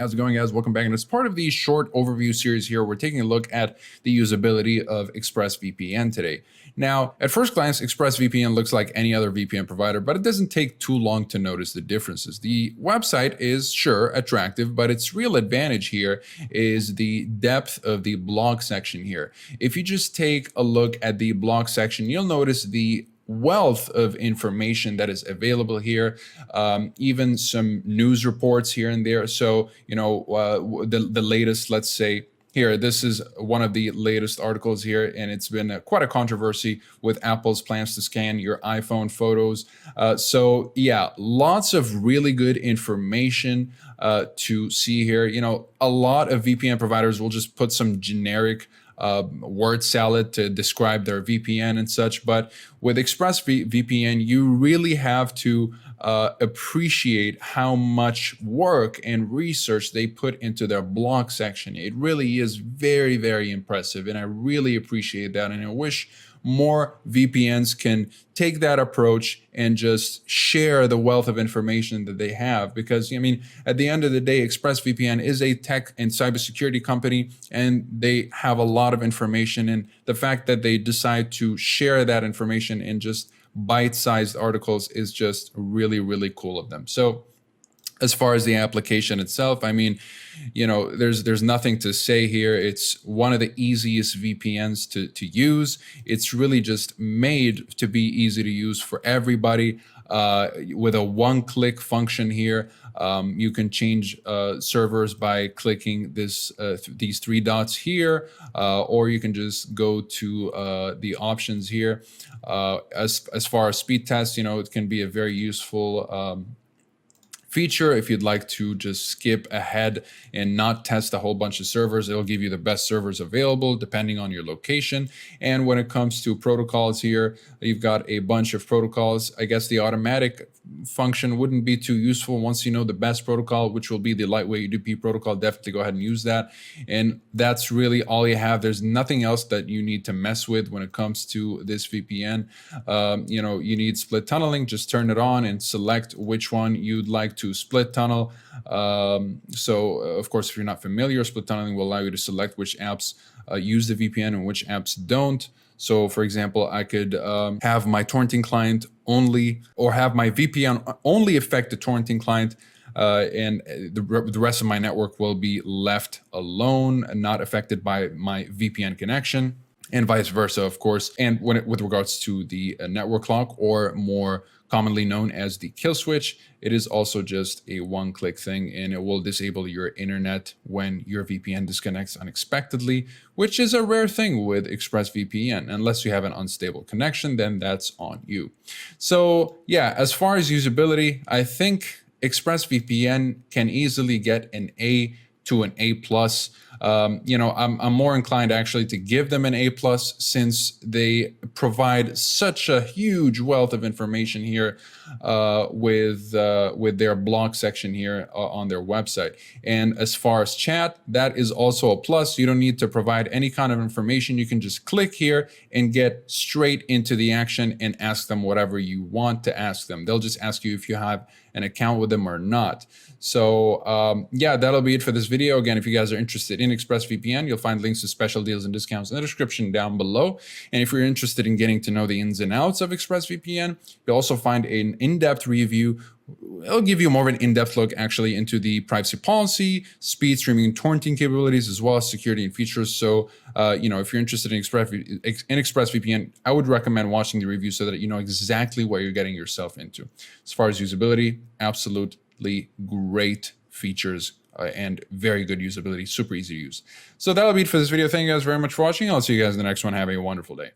How's it going, guys? Welcome back. And as part of the short overview series here, we're taking a look at the usability of ExpressVPN today. Now, at first glance, ExpressVPN looks like any other VPN provider, but it doesn't take too long to notice the differences. The website is, sure, attractive, but its real advantage here is the depth of the blog section here. If you just take a look at the blog section, you'll notice the wealth of information that is available here, even some news reports here and there. So, the latest, let's say, here, this is one of the latest articles here, and it's been quite a controversy with Apple's plans to scan your iPhone photos. So yeah, lots of really good information to see here. A lot of VPN providers will just put some generic word salad to describe their VPN and such. But with ExpressVPN, you really have to appreciate how much work and research they put into their blog section. It really is very, very impressive. And I really appreciate that. And I wish more VPNs can take that approach and just share the wealth of information that they have. Because, at the end of the day, ExpressVPN is a tech and cybersecurity company, and they have a lot of information. And the fact that they decide to share that information in just bite-sized articles is just really, really cool of them. So as far as the application itself, there's nothing to say here. It's one of the easiest VPNs to use. It's really just made to be easy to use for everybody. With a one-click function here, you can change servers by clicking these three dots here, or you can just go to the options here. As far as speed tests, it can be a very useful feature. If you'd like to just skip ahead and not test a whole bunch of servers, it'll give you the best servers available depending on your location. And when it comes to protocols here, you've got a bunch of protocols. I guess the automatic function wouldn't be too useful once you know the best protocol, which will be the lightweight UDP protocol. Definitely go ahead and use that. And that's really all you have. There's nothing else that you need to mess with when it comes to this VPN. You need split tunneling. Just turn it on and select which one you'd like to split tunnel. So of course, if you're not familiar, split tunneling will allow you to select which apps use the VPN and which apps don't. So for example, I could have my torrenting client only, or have my VPN only affect the torrenting client, and the rest of my network will be left alone and not affected by my VPN connection, and vice versa, of course. And with regards to the network lock, or more commonly known as the kill switch, it is also just a one-click thing, and it will disable your internet when your VPN disconnects unexpectedly, which is a rare thing with ExpressVPN. Unless you have an unstable connection, then that's on you. So yeah, as far as usability, I think ExpressVPN can easily get an A to an A+. I'm more inclined actually to give them an A+, since they provide such a huge wealth of information here with their blog section here on their website. And as far as chat, that is also a plus. You don't need to provide any kind of information. You can just click here and get straight into the action and ask them whatever you want to ask them. They'll just ask you if you have an account with them or not. So yeah, that'll be it for this video. Again, if you guys are interested in ExpressVPN, you'll find links to special deals and discounts in the description down below. And if you're interested in getting to know the ins and outs of ExpressVPN, you'll also find an in-depth review. It'll give you more of an in-depth look actually into the privacy policy, speed streaming and torrenting capabilities, as well as security and features. So, if you're interested in ExpressVPN, I would recommend watching the review so that you know exactly what you're getting yourself into. As far as usability, absolutely great features and very good usability, super easy to use. So that'll be it for this video. Thank you guys very much for watching. I'll see you guys in the next one. Have a wonderful day.